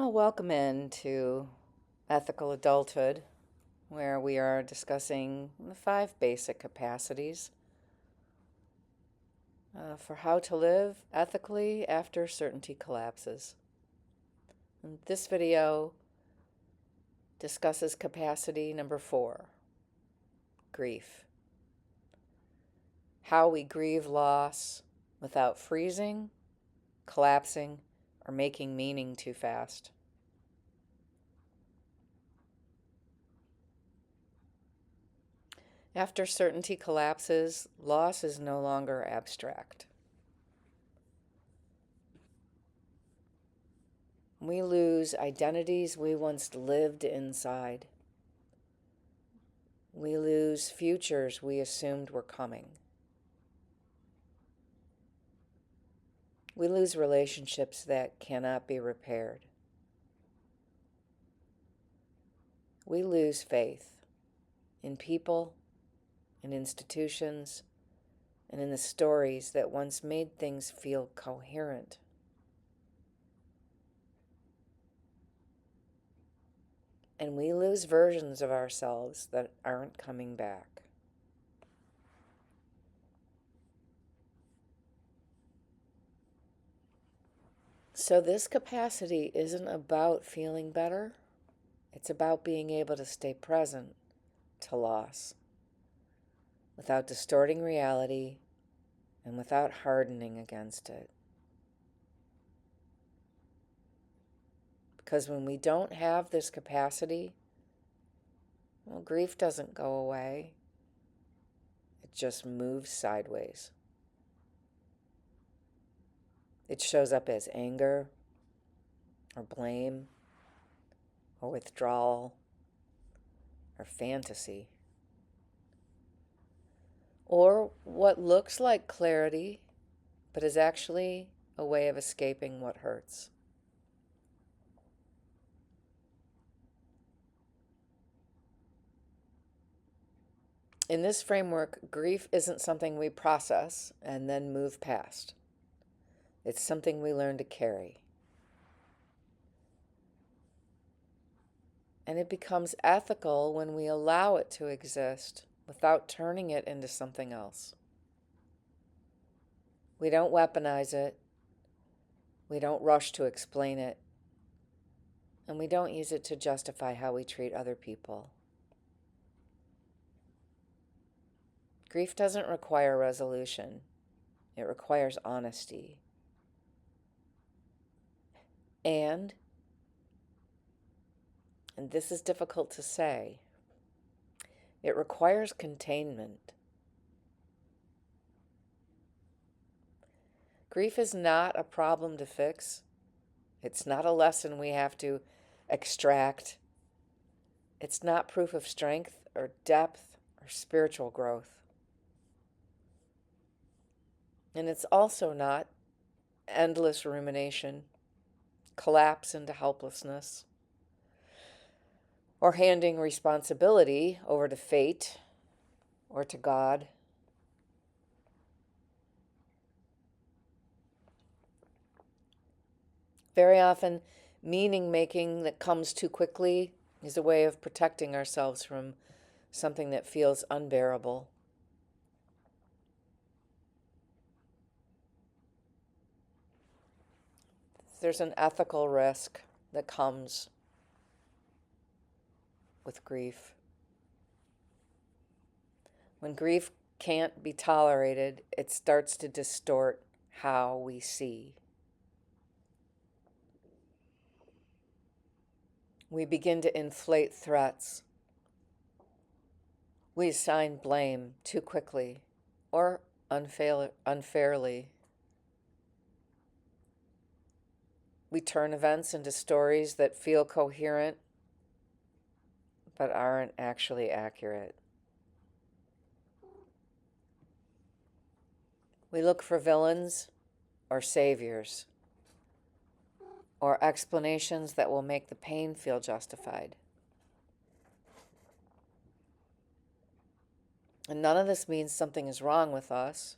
Well, welcome into Ethical Adulthood, where we are discussing the 5 basic capacities for how to live ethically after certainty collapses. And this video discusses capacity number 4, grief. How we grieve loss without freezing, collapsing, or making meaning too fast. After certainty collapses, loss is no longer abstract. We lose identities we once lived inside. We lose futures we assumed were coming. We lose relationships that cannot be repaired. We lose faith in people, in institutions, and in the stories that once made things feel coherent. And we lose versions of ourselves that aren't coming back. So this capacity isn't about feeling better. It's about being able to stay present to loss without distorting reality and without hardening against it. Because when we don't have this capacity, well, grief doesn't go away. It just moves sideways. It shows up as anger, or blame, or withdrawal, or fantasy. Or what looks like clarity, but is actually a way of escaping what hurts. In this framework, grief isn't something we process and then move past. It's something we learn to carry. And it becomes ethical when we allow it to exist without turning it into something else. We don't weaponize it. We don't rush to explain it. And we don't use it to justify how we treat other people. Grief doesn't require resolution. It requires honesty. And this is difficult to say, it requires containment. Grief is not a problem to fix. It's not a lesson we have to extract. It's not proof of strength or depth or spiritual growth. And it's also not endless rumination, collapse into helplessness, or handing responsibility over to fate or to God. Very often, meaning making that comes too quickly is a way of protecting ourselves from something that feels unbearable. There's an ethical risk that comes with grief. When grief can't be tolerated, it starts to distort how we see. We begin to inflate threats. We assign blame too quickly or unfairly. We turn events into stories that feel coherent but aren't actually accurate. We look for villains or saviors or explanations that will make the pain feel justified. And none of this means something is wrong with us.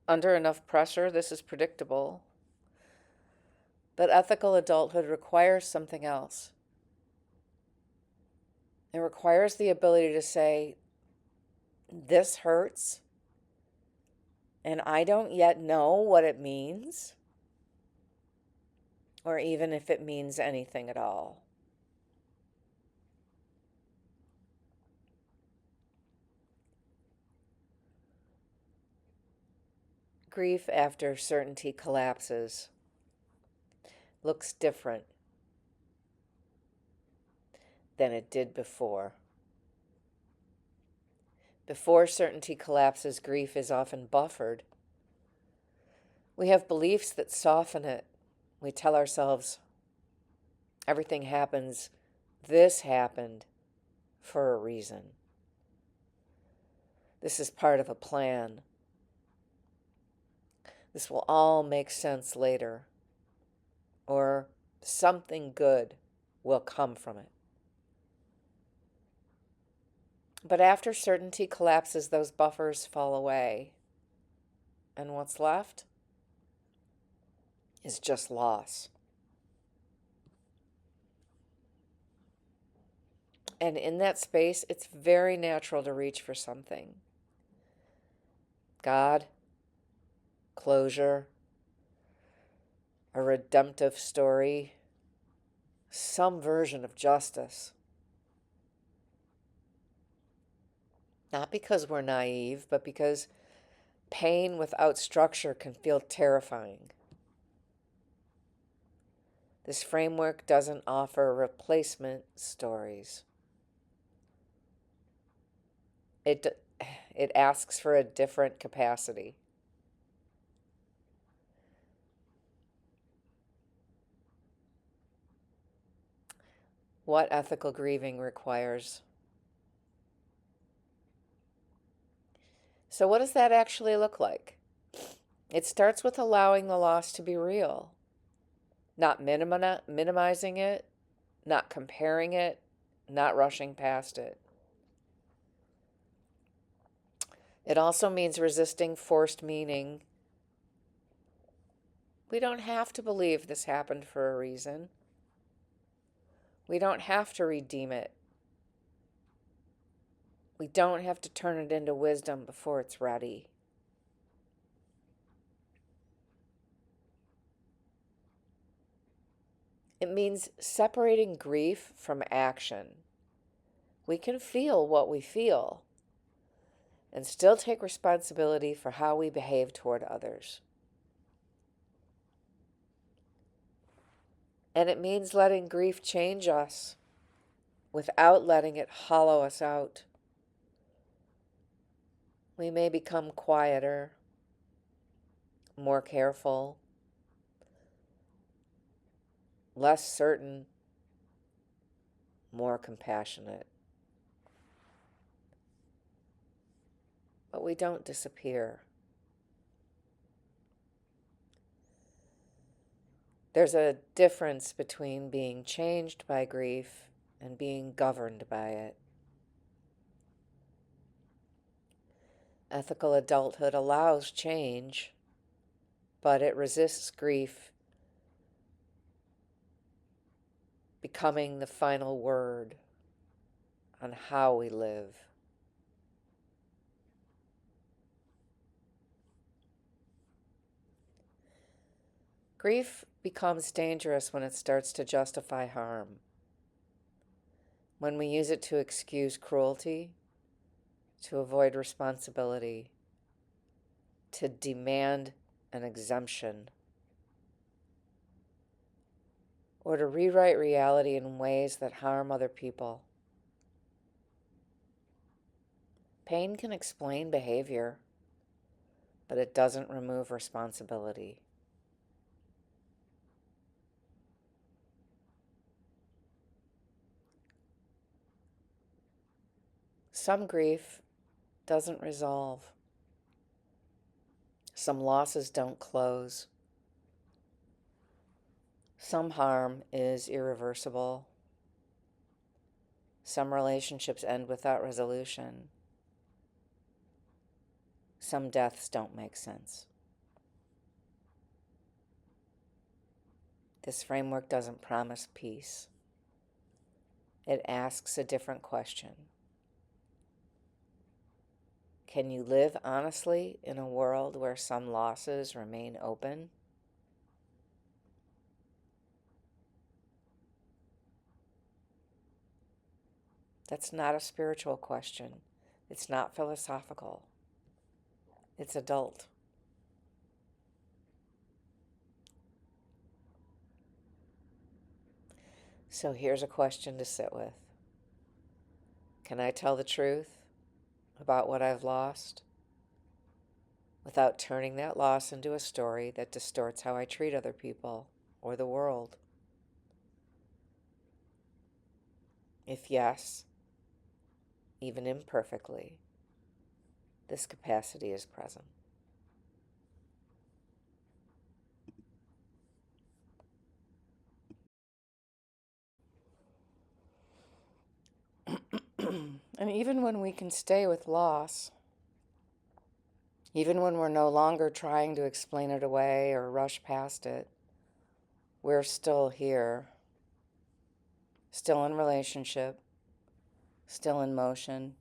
Under enough pressure, this is predictable. But ethical adulthood requires something else. It requires the ability to say, this hurts, and I don't yet know what it means, or even if it means anything at all. Grief after certainty collapses looks different than it did before. Before certainty collapses, grief is often buffered. We have beliefs that soften it. We tell ourselves, everything happens, this happened for a reason. This is part of a plan. This will all make sense later. Or something good will come from it. But after certainty collapses, those buffers fall away. And what's left is just loss. And in that space, it's very natural to reach for something. God, closure, a redemptive story, some version of justice. Not because we're naive, but because pain without structure can feel terrifying. This framework doesn't offer replacement stories. It asks for a different capacity. What ethical grieving requires? So what does that actually look like? It starts with allowing the loss to be real, not minimizing it, not comparing it, not rushing past it. It also means resisting forced meaning. We don't have to believe this happened for a reason. We don't have to redeem it. We don't have to turn it into wisdom before it's ready. It means separating grief from action. We can feel what we feel and still take responsibility for how we behave toward others. And it means letting grief change us without letting it hollow us out. We may become quieter, more careful, less certain, more compassionate. But we don't disappear. There's a difference between being changed by grief and being governed by it. Ethical adulthood allows change, but it resists grief becoming the final word on how we live. Grief becomes dangerous when it starts to justify harm. When we use it to excuse cruelty, to avoid responsibility, to demand an exemption, or to rewrite reality in ways that harm other people. Pain can explain behavior, but it doesn't remove responsibility. Some grief doesn't resolve. Some losses don't close. Some harm is irreversible. Some relationships end without resolution. Some deaths don't make sense. This framework doesn't promise peace. It asks a different question. Can you live honestly in a world where some losses remain open? That's not a spiritual question. It's not philosophical. It's adult. So here's a question to sit with. Can I tell the truth about what I've lost without turning that loss into a story that distorts how I treat other people or the world? If yes, even imperfectly, this capacity is present. And even when we can stay with loss, even when we're no longer trying to explain it away or rush past it, we're still here, still in relationship, still in motion,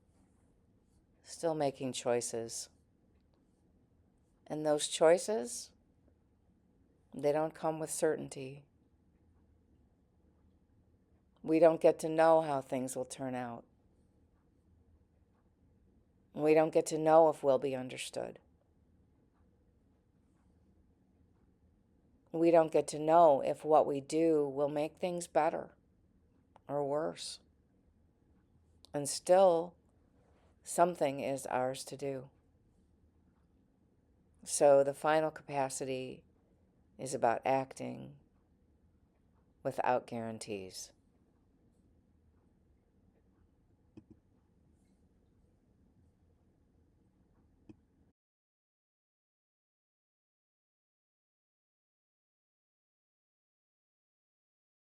still making choices. And those choices, they don't come with certainty. We don't get to know how things will turn out. We don't get to know if we'll be understood. We don't get to know if what we do will make things better or worse. And still, something is ours to do. So the final capacity is about acting without guarantees.